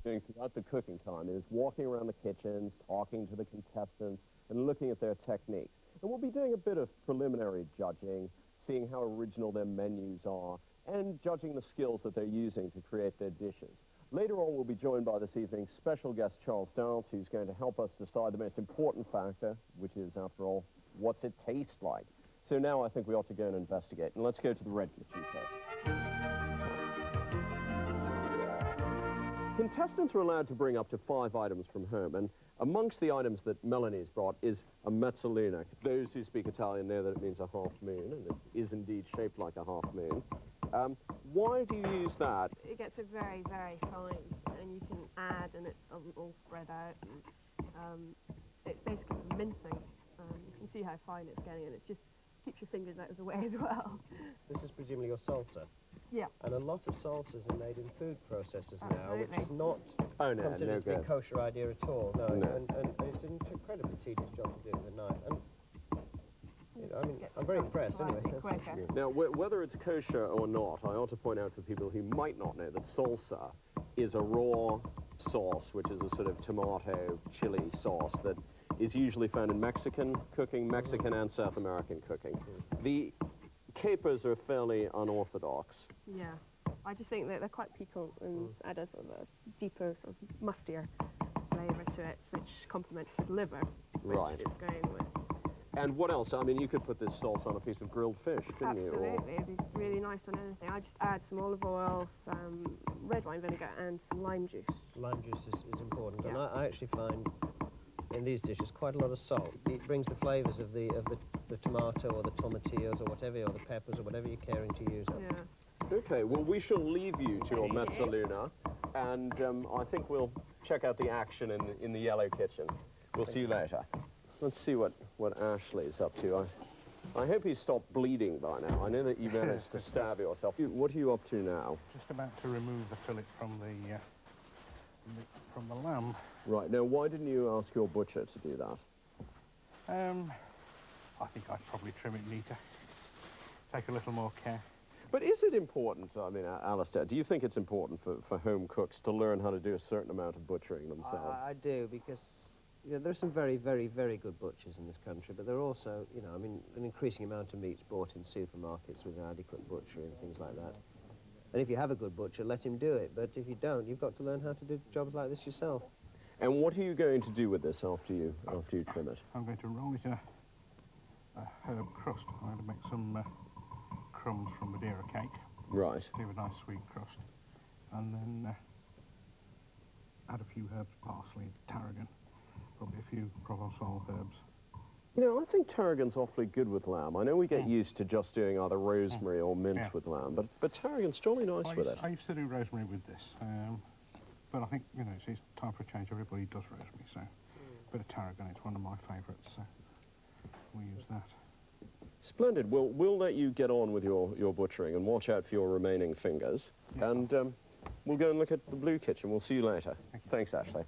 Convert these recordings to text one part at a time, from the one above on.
doing throughout the cooking time is walking around the kitchens, talking to the contestants, and looking at their techniques. And we'll be doing a bit of preliminary judging, seeing how original their menus are, and judging the skills that they're using to create their dishes. Later on, we'll be joined by this evening's special guest, Charles Dowles, who's going to help us decide the most important factor, which is, after all, what's it taste like? So now I think we ought to go and investigate. And let's go to the red kitchen first. Contestants are allowed to bring up to 5 items from home, and amongst the items that Melanie's brought is a mezzaluna. Those who speak Italian know that it means a half moon, and it is indeed shaped like a half moon. Why do you use that? It gets a very, very fine, and you can add, and it doesn't all spread out. And, it's basically mincing. You can see how fine it's getting, and it just keeps your fingers out of the way as well. This is presumably your salsa. Yeah. And a lot of salsas are made in food processors now, which is not no considered to be a good. kosher idea at all. No. No. And it's an incredibly tedious job to do with a knife. And you know, I mean, I'm very impressed anyway. Now, whether it's kosher or not, I ought to point out for people who might not know that salsa is a raw sauce, which is a sort of tomato chili sauce that is usually found in Mexican cooking, Mexican and South American cooking. The capers are fairly unorthodox. Yeah. I just think that they're quite piquant and add a sort of a deeper, sort of mustier flavour to it, which complements the liver, which it's going with. And what else? I mean, you could put this sauce on a piece of grilled fish, couldn't you? Absolutely. It'd be really nice on anything. I just add some olive oil, some red wine vinegar, and some lime juice. Lime juice is important, Yeah. and I actually find in these dishes quite a lot of salt. It brings the flavours of the tomato or the tomatillos or whatever, or the peppers or whatever you're caring to use. Yeah. Okay, well, we shall leave you to your mezzaluna, and I think we'll check out the action in the yellow kitchen. We'll see you later. Let's see what Ashley's up to. I hope he's stopped bleeding by now. I know that you managed to stab yourself. What are you up to now? Just about to remove the fillet from the lamb. Right, now why didn't you ask your butcher to do that? I think I'd probably trim it neater. Take a little more care. But is it important, I mean, Alistair, do you think it's important for home cooks to learn how to do a certain amount of butchering themselves? I do, because there's some very, very, very good butchers in this country, but there are also, you know, I mean, an increasing amount of meat's bought in supermarkets with adequate butchery and things like that. And if you have a good butcher, let him do it. But if you don't, you've got to learn how to do jobs like this yourself. And what are you going to do with this after you trim it? I'm going to roll it in a herb crust. I'm going to make some crumbs from Madeira cake. Right. Give a nice sweet crust. And then add a few herbs, parsley, tarragon, probably a few Provençal herbs. You know, I think tarragon's awfully good with lamb. I know we get used to just doing either rosemary or mint with lamb, but tarragon's jolly nice with it. I used to do rosemary with this, but I think, you know, it's time for a change. Everybody does rosemary, so a bit of tarragon, it's one of my favourites, so we'll use that. Splendid. We'll let you get on with your butchering and watch out for your remaining fingers. Yes, and we'll go and look at the blue kitchen. We'll see you later. Thanks, Ashley.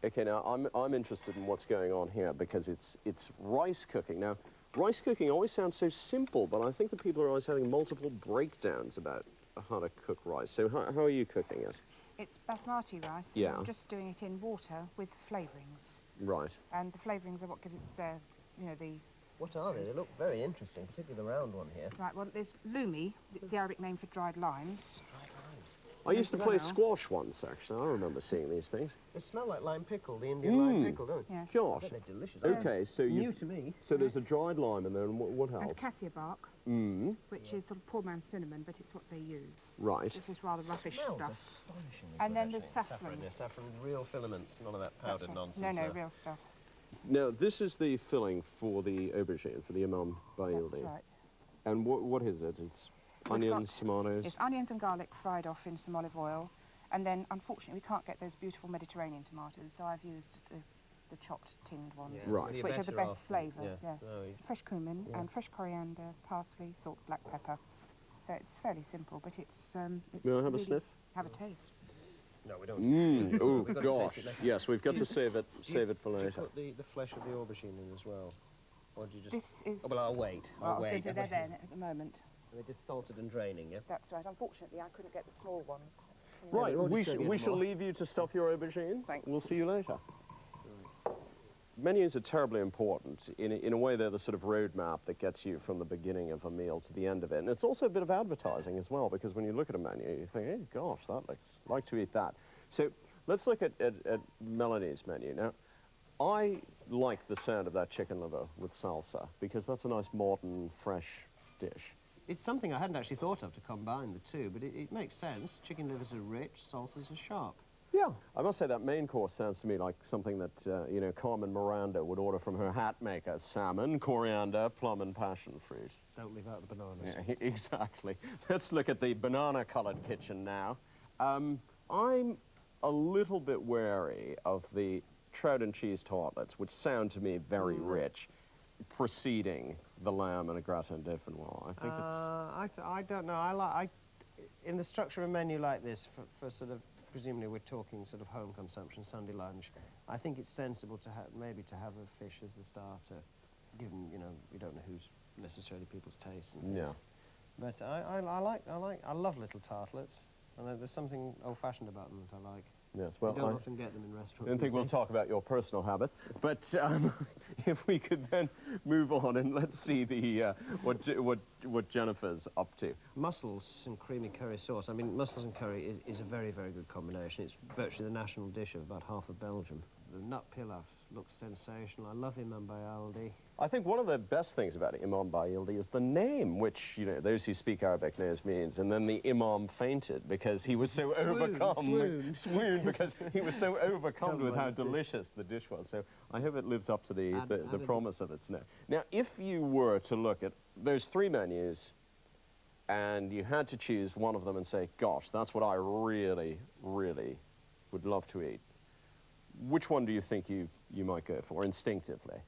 Okay, now I'm interested in what's going on here because it's rice cooking. Now, rice cooking always sounds so simple, but I think that people are always having multiple breakdowns about how to cook rice. So how are you cooking it? It's basmati rice. Yeah. I'm just doing it in water with flavourings. Right. And the flavourings are what give it the What are they? They look very interesting, particularly the round one here. Right, well, there's lumi, the Arabic name for dried limes. I used to play squash once, actually. I remember seeing these things. They smell like lime pickle, the Indian lime pickle, don't they? Yes. Gosh. They're delicious. Okay, so you... New to me. So there's a dried lime, and then what else? And cassia bark, which is sort of poor man's cinnamon, but it's what they use. Right. This is rather roughish Smells stuff. astonishingly And good, then there's actually. saffron. Yeah, saffron, real filaments, none of that powdered nonsense. No, real stuff. Now, this is the filling for the aubergine, for the imam baildi. That's right. And what is it? It's onions, tomatoes? It's onions and garlic fried off in some olive oil. And then, unfortunately, we can't get those beautiful Mediterranean tomatoes, so I've used the chopped tinned ones, Yeah. Right. which are the best flavour. Yeah. Yes, Oh, fresh cumin Yeah. and fresh coriander, parsley, salt, black pepper. So it's fairly simple, but it's May I have a really- sniff? Have a taste. No, we don't. Oh, We've got to gosh. taste it later. Yes, we've got to save it Do you for later. put the flesh of the aubergine in as well? Or do you just... This is. Oh, well, I'll wait. Well, I I'll was going wait. to say they're there at the moment. And they're just salted and draining, yeah? That's right. Unfortunately, I couldn't get the small ones. Right, we'll we distribute shall more. leave you to stuff your aubergines. Thanks. We'll see you later. Menus are terribly important. In a way, they're the sort of roadmap that gets you from the beginning of a meal to the end of it. And it's also a bit of advertising as well, because when you look at a menu, you think, hey, gosh, that looks like to eat that. So let's look at Melanie's menu. Now, I like the sound of that chicken liver with salsa, because that's a nice, modern, fresh dish. It's something I hadn't actually thought of to combine the two, but it makes sense. Chicken livers are rich, salsas are sharp. Yeah, I must say that main course sounds to me like something that, you know, Carmen Miranda would order from her hat maker. Salmon, coriander, plum and passion fruit. Don't leave out the bananas. Yeah, exactly. Let's look at the banana-coloured kitchen now. I'm a little bit wary of the trout and cheese tartlets, which sound to me very rich, preceding the lamb and a gratin dauphinoise. I think it's... I don't know. In the structure of a menu like this, for sort of, presumably we're talking sort of home consumption, Sunday lunch, I think it's sensible to maybe to have a fish as the starter, given, you know, we don't know who's necessarily people's tastes and things. Yeah. But I love little tartlets, and there's something old-fashioned about them that I like. Yes, well, you don't often get them in restaurants. I don't think we'll talk about your personal habits, but if we could then move on and let's see the what Jennifer's up to. Mussels and creamy curry sauce. I mean, mussels and curry is a very, very good combination. It's virtually the national dish of about half of Belgium. The nut pilaf looks sensational. I love Imam Bayaldi. I think one of the best things about Imam Bayaldi is the name, which, you know, those who speak Arabic knows means, and then the Imam fainted because he was so swooned because he was so overcome with how delicious the dish was. So I hope it lives up to the promise of its name. Now, if you were to look at those three menus and you had to choose one of them and say, gosh, that's what I really, really would love to eat, which one do you think you might go for instinctively?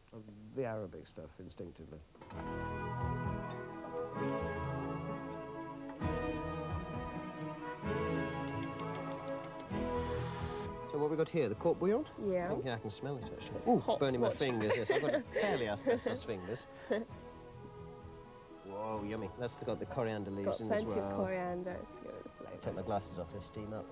The Arabic stuff, instinctively. So what we got here, the court bouillon? Yeah. I can smell it actually. It's Ooh, hot burning my watch. fingers, yes. I've got fairly asbestos fingers. Whoa, yummy. That's got the coriander leaves Got in as plenty well. of coriander to go with the flavour. Take my glasses off, they steam up.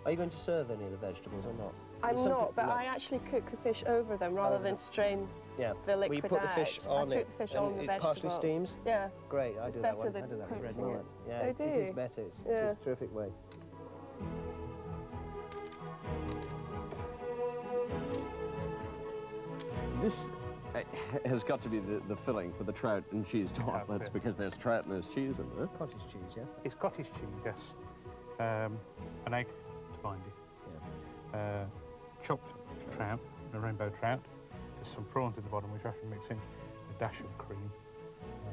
Are you going to serve any of the vegetables or not? I'm Some not, people but like- I actually cook the fish over them rather than strain Yeah. the liquid Well, you put the fish out. on I it, cook the fish and on the it vegetables. partially steams? Yeah. Great, I It's do that better one. than I do that with red poaching mullet. it. Yeah, Oh, it do is you? better. It's Yeah. a terrific way. This has got to be the filling for the trout and cheese tartlets it. because there's trout and there's cheese in there. Cottage cheese, yeah? It's cottage cheese, yes. An egg to bind it. Yeah. Chopped trout, a rainbow trout. There's some prawns at the bottom which I should mix in. A dash of cream.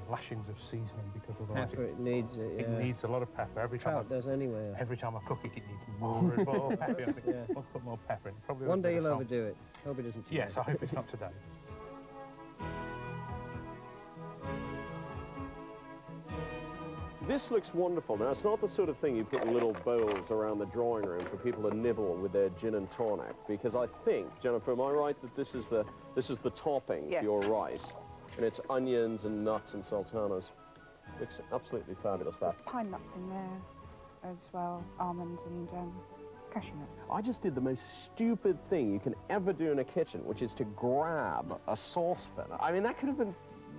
Lashings of seasoning because otherwise Pepper, it needs it, yeah. it needs a lot of pepper. Every time Trout does anyway. I cook it, it needs more and more pepper. I think Yeah. let's put more pepper in. Probably One a day bit of you'll salt. overdo it. Hope it doesn't today. Yes, I hope it's not today. This looks wonderful. Now, it's not the sort of thing you put in little bowls around the drawing room for people to nibble with their gin and tonic, because I think, Jennifer, am I right that this is the topping Yes. to your rice, and it's onions and nuts and sultanas. Looks absolutely fabulous. There's That. pine nuts in there as well, almonds and cashew nuts. I just did the most stupid thing you can ever do in a kitchen, which is to grab a saucepan. I mean, that could have been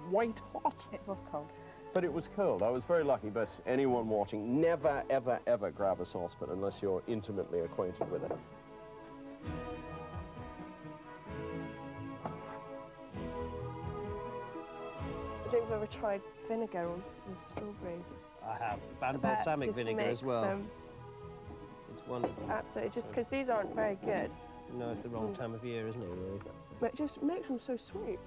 white hot. It was cold. But it was cold. I was very lucky, but anyone watching, never, ever, ever grab a saucepan unless you're intimately acquainted with it. I don't know if you've ever tried vinegar on with strawberries. I have. And That balsamic just vinegar as makes well. them It's wonderful. absolutely, just because these aren't very good, No, it's the wrong time of year, isn't it, really? but it just makes them so sweet.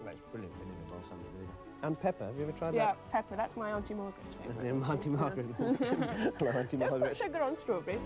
Makes brilliant vinegar, balsamic vinegar. And pepper. Have you ever tried Yeah, that? pepper, that's my Auntie Margaret's That's favourite. the Auntie Margaret. Hello, Auntie Just put Margaret. sugar on strawberries.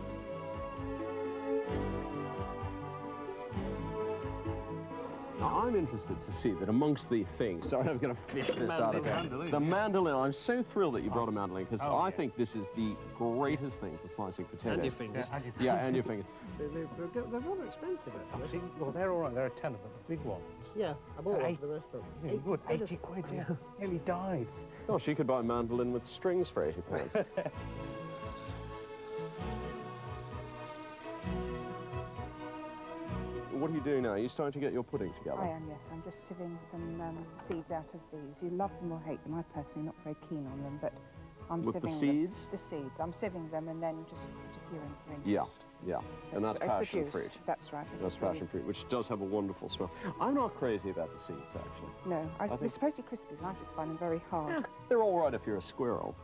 Now, I'm interested to see that amongst the things, sorry, I'm going to fish this out of Mandolin, it. The mandolin, I'm so thrilled that you brought a mandolin, because Oh, I yeah. think this is the greatest thing for slicing potatoes. And your fingers. and you- Yeah, and your fingers. They're rather expensive, I've actually. seen, well, they're all right. They're a tenner, but the big ones. Yeah, I bought one Eight- for the restaurant. Yeah, good. 80 quid, yeah. Nearly died. Oh, she could buy a mandolin with strings for 80 pounds. What are you doing now? Are you starting to get your pudding together? I am, yes. I'm just sieving some seeds out of these. You love them or hate them. I'm personally not very keen on them, but I'm With the sieving seeds? them. The seeds. I'm sieving them and then just put a few in for Yeah, interest. yeah. And that's It's the passion juice. fruit. That's right. That's It's really- passion fruit, which does have a wonderful smell. I'm not crazy about the seeds, actually. No, they're think- supposed to be crispy, but I just find them very hard. They're all right if you're a squirrel.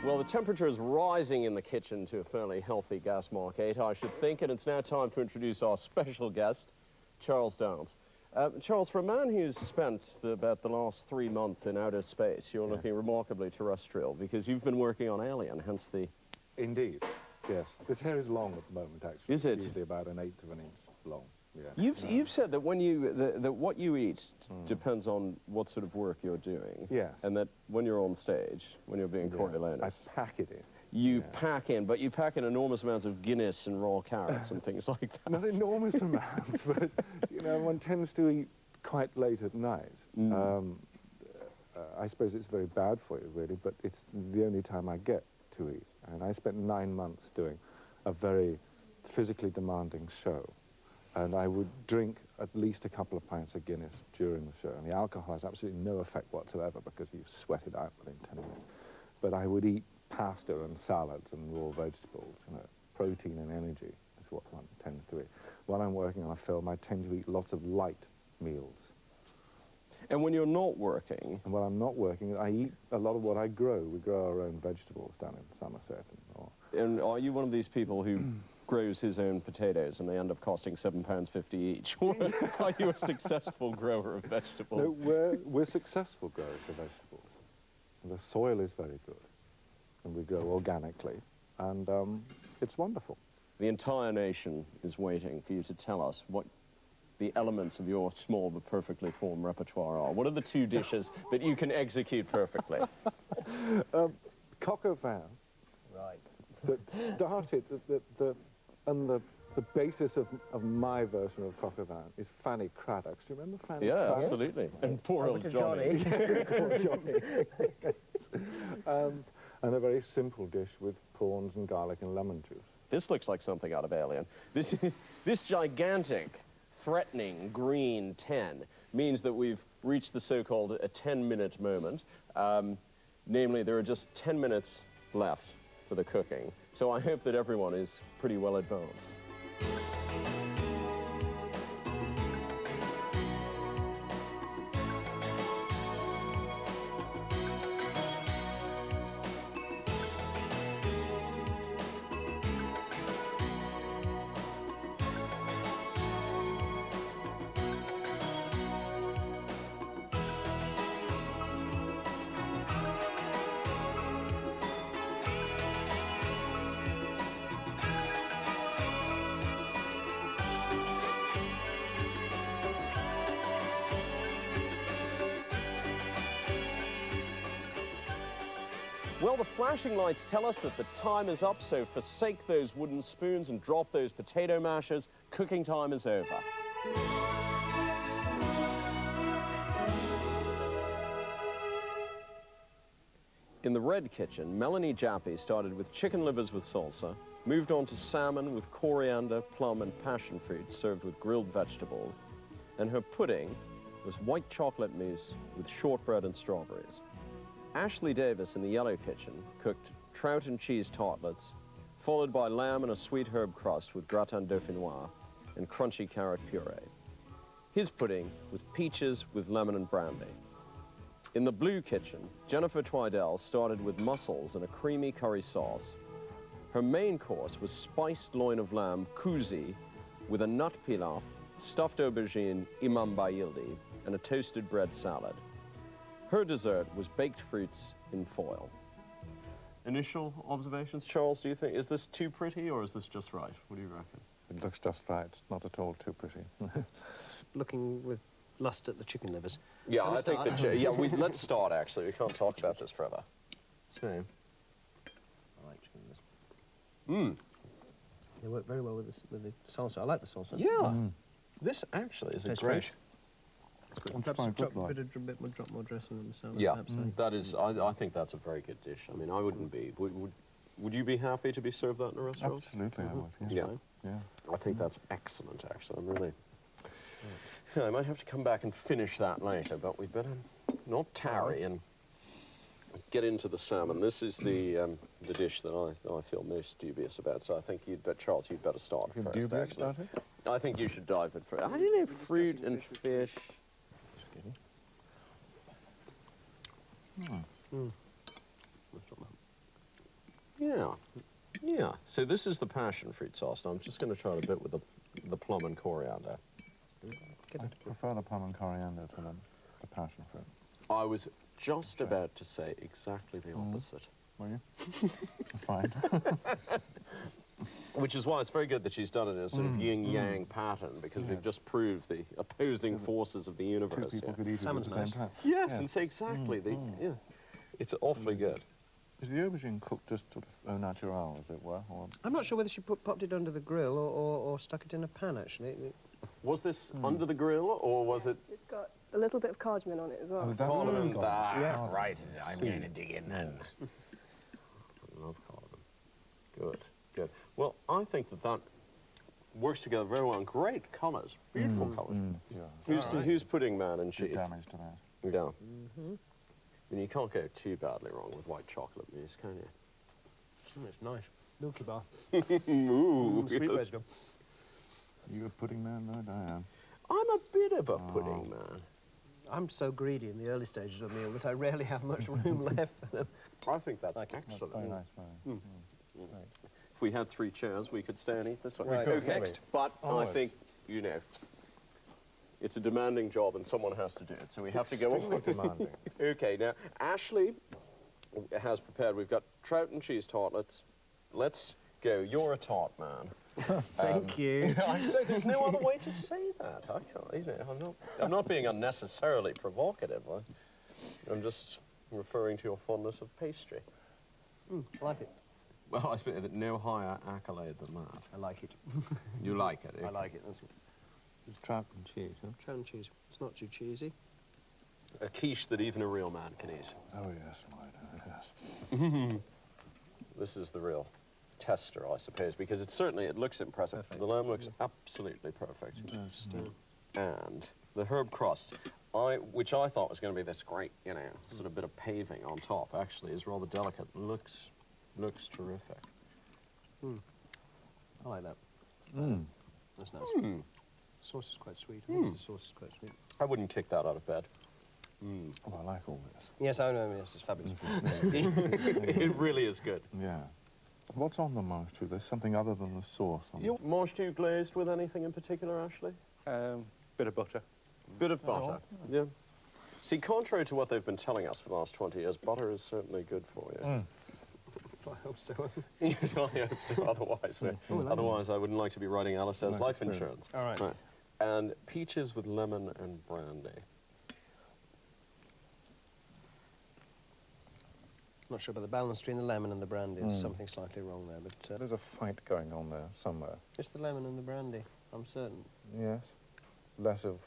Well, the temperature is rising in the kitchen to a fairly healthy gas mark 8, I should think, and it's now time to introduce our special guest, Charles Downs. Charles, for a man who's spent about the last 3 months in outer space, you're looking remarkably terrestrial, because you've been working on Alien, hence the... Indeed, yes. This hair is long at the moment, actually. Is it? It's usually about 1/8 of an inch long. Yeah. You've said that when that what you eat depends on what sort of work you're doing. Yes. And that when you're on stage, when you're being Coriolanus, I pack it in. you pack in, but you pack in enormous amounts of Guinness and raw carrots and things like that. Not enormous amounts, but, you know, one tends to eat quite late at night. I suppose it's very bad for you, really, but it's the only time I get to eat. And I spent 9 months doing a very physically demanding show. And I would drink at least a couple of pints of Guinness during the show. And the alcohol has absolutely no effect whatsoever because you sweat it out within 10 minutes. But I would eat pasta and salads and raw vegetables. You know, protein and energy is what one tends to eat. While I'm working on a film, I tend to eat lots of light meals. And when you're not working, And while I'm not working, I eat a lot of what I grow. We grow our own vegetables down in Somerset. and are you one of these people who grows his own potatoes and they end up costing £7.50 each? Or are you a successful grower of vegetables? No, we're successful growers of vegetables. The soil is very good, and we grow organically, and it's wonderful. The entire nation is waiting for you to tell us what the elements of your small but perfectly formed repertoire are. What are the 2 dishes that you can execute perfectly? Coq au vin, Right. that started, the basis of my version of coq au vin is Fanny Cradock's. Do you remember Fanny Yeah, Cradock? absolutely. And poor Over old to Johnny. And a very simple dish with prawns and garlic and lemon juice. This looks like something out of Alien. This gigantic, threatening green 10 means that we've reached the so-called a 10-minute moment. Namely, there are just 10 minutes left for the cooking. So I hope that everyone is pretty well advanced. Well, the flashing lights tell us that the time is up, so forsake those wooden spoons and drop those potato mashers. Cooking time is over. In the red kitchen, Melanie Jaffe started with chicken livers with salsa, moved on to salmon with coriander, plum, and passion fruit served with grilled vegetables, and her pudding was white chocolate mousse with shortbread and strawberries. Ashley Davis in the yellow kitchen cooked trout and cheese tartlets, followed by lamb and a sweet herb crust with gratin dauphinois and crunchy carrot puree. His pudding was peaches with lemon and brandy. In the blue kitchen, Jennifer Twidell started with mussels and a creamy curry sauce. Her main course was spiced loin of lamb kuzi with a nut pilaf, stuffed aubergine imam bayildi, and a toasted bread salad. Her dessert was baked fruits in foil. Initial observations, Charles, do you think, is this too pretty or is this just right? What do you reckon? It looks just right, not at all too pretty. Looking with lust at the chicken livers. Yeah, Can we I think start? that, let's start actually. We can't talk about this forever. So, I like chicken livers. They work very well with the salsa. I like the salsa. yeah, this actually is a Tastes great... fresh. Perhaps quite drop, good, bit more, drop more dressing on the salmon. Yeah, perhaps, that is, I think that's a very good dish. I mean, I wouldn't be, would you be happy to be served that in a restaurant? Absolutely, I would. Yeah. Yeah. I think that's excellent, actually. I'm really... Yeah, I might have to come back and finish that later, but we'd better not tarry and get into the salmon. This is the dish that I feel most dubious about, so I think Charles, you'd better start You're first, dubious actually. about it? I think you should dive in first. I didn't know fruit and fish. Yeah, yeah. So this is the passion fruit sauce. Now I'm just going to try it a bit with the plum and coriander. I prefer the plum and coriander to the passion fruit. I was just about to say exactly the opposite. Were you? Fine. Which is why it's very good that she's done it in a sort of yin-yang pattern, because we've just proved the opposing forces of the universe. Two people here. could eat it at Salmon's the same nice. time. Yes, Yeah. and say exactly. Yeah, it's awfully good. Is the aubergine cooked just sort of au naturel, as it were? Or I'm not sure whether she popped it under the grill or stuck it in a pan, actually. Was this under the grill, or was it... It's got a little bit of cardamom on it as well. Oh, that's Cardamom, good. yeah, right. I'm going to dig in then. I love cardamom. Good, good. Well, I think that works together very well. And great colours, beautiful colours. Yeah. Who's pudding man and Did cheese? damage to that. Yeah. I mean, you can't go too badly wrong with white chocolate mousse, can you? It's nice. Milky bar. Ooh, Sweetbread's good. You a pudding man? No, Diane. I'm a bit of a pudding man. I'm so greedy in the early stages of a meal that I rarely have much room left for them. I think that's Like it. That's excellent. very nice, very. If we had 3 chairs, we could stay and eat this one. Right, Okay, next. but I Always. think, you know, it's a demanding job and someone has to do it, so we have to go Extremely on. demanding. Okay, now, Ashley has prepared, we've got trout and cheese tartlets. Let's go. You're a tart man. Thank you. I'm sorry, there's no other way to say that. I can't, you know, I'm not being unnecessarily provocative. I'm just referring to your fondness of pastry. I like it. Well, I suppose that no higher accolade than that. I like it. You like it? I like it. That's This is trout and cheese, huh? trout and cheese. It's not too cheesy. A quiche that even a real man can eat. Oh, yes, my dear, yes. This is the real tester, I suppose, because it looks impressive. Perfect. The lamb looks absolutely perfect. And the herb crust, which I thought was going to be this great, you know, sort of bit of paving on top, actually is rather delicate. Looks terrific. I like that. Mm. That's nice. Mm. Sauce is quite sweet. I think the sauce is quite sweet. I wouldn't kick that out of bed. Oh, I like all this. Yes, I know. Yes, it's fabulous. It really is good. Yeah. What's on the mange too? There's something other than the sauce on Your mange tout glazed with anything in particular, Ashley? Bit of butter. Bit of butter. Yeah. See, contrary to what they've been telling us for the last 20 years, butter is certainly good for you. I hope so. Yes, I hope so. Otherwise, I wouldn't like to be writing Alistair's Right, life fair. insurance. All right. And peaches with lemon and brandy. Not sure about the balance between the lemon and the brandy. There's something slightly wrong there, but There's a fight going on there somewhere. it's the lemon and the brandy. I'm certain. Yes. Less of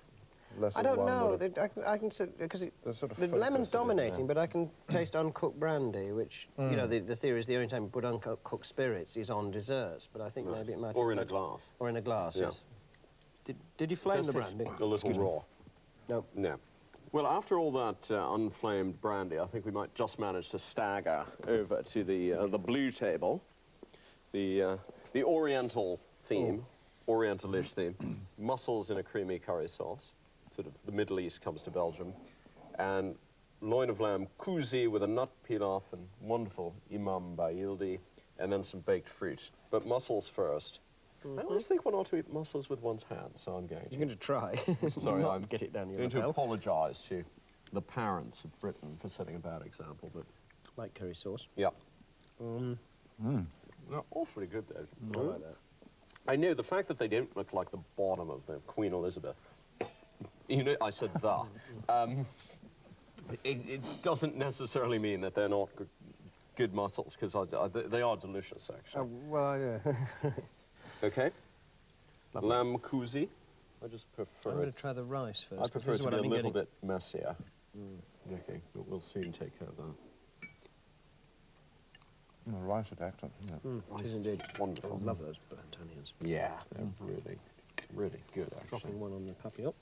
I don't one, know. but I can because there's sort of the focus lemon's of it, dominating, yeah. but I can taste uncooked brandy, which you know the theory is the only time you put uncooked spirits is on desserts. But I think maybe it might Or in a glass. or in a glass. Yeah. Yes. Did you flame the Just taste brandy? a little raw. No. No. Well, after all that unflamed brandy, I think we might just manage to stagger over to the blue table, the Oriental theme, Orientalish theme, mussels in a creamy curry sauce. Sort of the Middle East comes to Belgium, and loin of lamb kuzi with a nut pilaf and wonderful imam baildi, and then some baked fruit. But mussels first. I always think one ought to eat mussels with one's hands, so I'm going to. You're going to try. Sorry, Not I'm get it down your going to lapel. apologise to the parents of Britain for setting a bad example, but Like curry sauce. yeah. They're awfully good, though. I like that. I know the fact that they don't look like the bottom of the Queen Elizabeth. You know, I said the. It doesn't necessarily mean that they're not good mussels, because they are delicious, actually. Well, yeah. Okay. Lamb kuzi. I just prefer I'm going it. to try the rice first. I 'cause prefer this it is to what be I've a been little getting. bit messier. Okay, but we'll soon take care of that. The rice is excellent, isn't it? It is indeed. Wonderful. I love those burnt onions. Yeah, they're really, really good, actually. Dropping one on the papillote.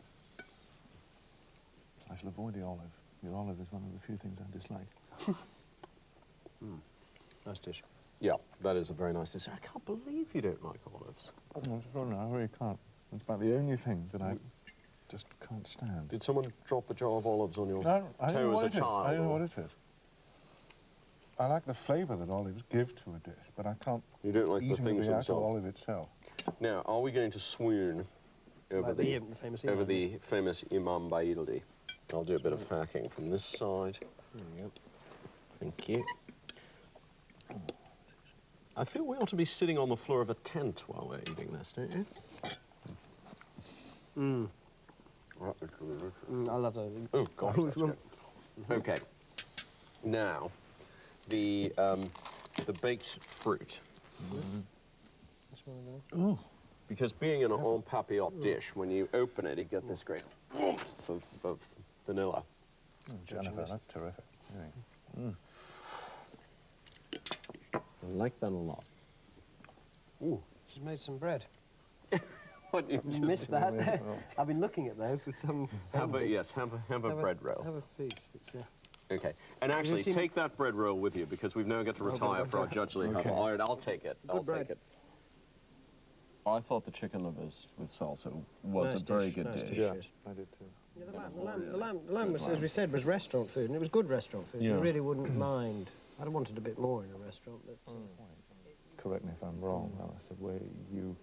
I shall avoid the olive. Your olive is one of the few things I dislike. Nice dish. Yeah, that is a very nice dish. I can't believe you don't like olives. I really can't. It's about the only thing that I just can't stand. Did someone drop a jar of olives on your I don't know toe as what a it is. child? I don't know or- what it is. I like the flavour that olives give to a dish, but I can't You don't like eat the things the actual themselves. olive itself. Now, are we going to swoon over Like the famous over Imam. the famous Imam Baildi? I'll do a bit of hacking from this side. There we go. Thank you. I feel we ought to be sitting on the floor of a tent while we're eating this, don't you? I love those. Oh, gosh, that's good. Okay. Now, the baked fruit. This one again. Because being an en papillote dish, when you open it, you get this great oomph of vanilla. Jennifer, that's terrific. Really. I like that a lot. Ooh, she's made some bread. What you You missed that. I've been looking at those with some. Have a bread roll. Have a piece. It's, Okay. And actually, seen- take that bread roll with you because we've now got to retire for our judgely Okay. All right, I'll take it. I'll bread. take it. I thought the chicken livers with salsa was Nice a very dish, good nice dish. dish. Yeah, Yes. I did too. Yeah, the lamb was, as we said, was restaurant food, and it was good restaurant food. Yeah. You really wouldn't mind. I'd have wanted a bit more in a restaurant, but Correct me if I'm wrong, Alice, the way you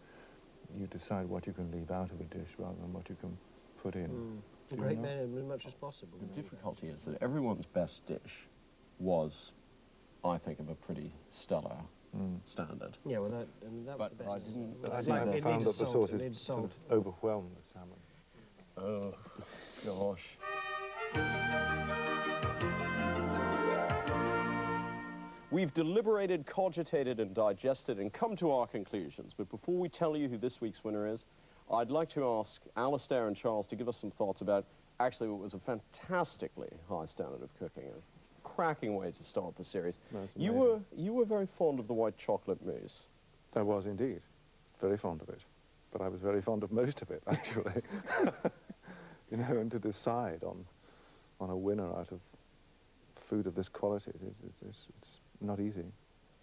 decide what you can leave out of a dish rather than what you can put in. a great many, as much as possible. The difficulty is that everyone's best dish was, I think, of a pretty stellar standard. Yeah, well, that was But the best. I didn't- But I It's think like- I it found needs that the salt, sauces it needs sort salt. of overwhelmed the salmon. Oh, gosh. We've deliberated, cogitated, and digested and come to our conclusions. But before we tell you who this week's winner is, I'd like to ask Alistair and Charles to give us some thoughts about actually what was a fantastically high standard of cooking, a cracking way to start the series. That's You were very fond of the white chocolate mousse. I was indeed very fond of it, but I was very fond of most of it, actually. You know, and to decide on a winner out of food of this quality, it's not easy.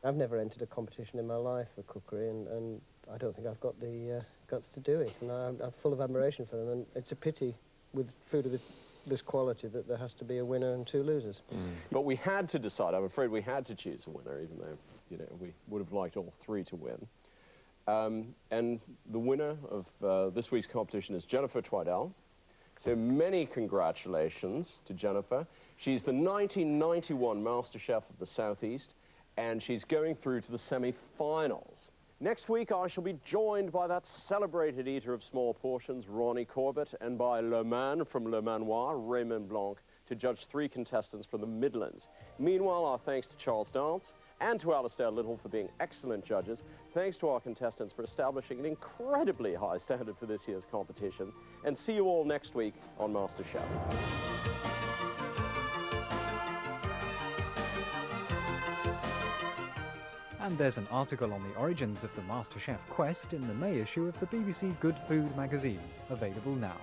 I've never entered a competition in my life for cookery, and I don't think I've got the guts to do it. And I'm full of admiration for them, and it's a pity with food of this quality that there has to be a winner and two losers. But we had to decide. I'm afraid we had to choose a winner, even though, you know, we would have liked all three to win. And the winner of this week's competition is Jennifer Twidell. So many congratulations to Jennifer. She's the 1991 MasterChef of the Southeast, and she's going through to the semi-finals. Next week, I shall be joined by that celebrated eater of small portions, Ronnie Corbett, and by Le Man from Le Manoir, Raymond Blanc, to judge three contestants from the Midlands. Meanwhile, our thanks to Charles Dance and to Alistair Little for being excellent judges. Thanks to our contestants for establishing an incredibly high standard for this year's competition. And see you all next week on MasterChef. And there's an article on the origins of the MasterChef quest in the May issue of the BBC Good Food magazine, available now.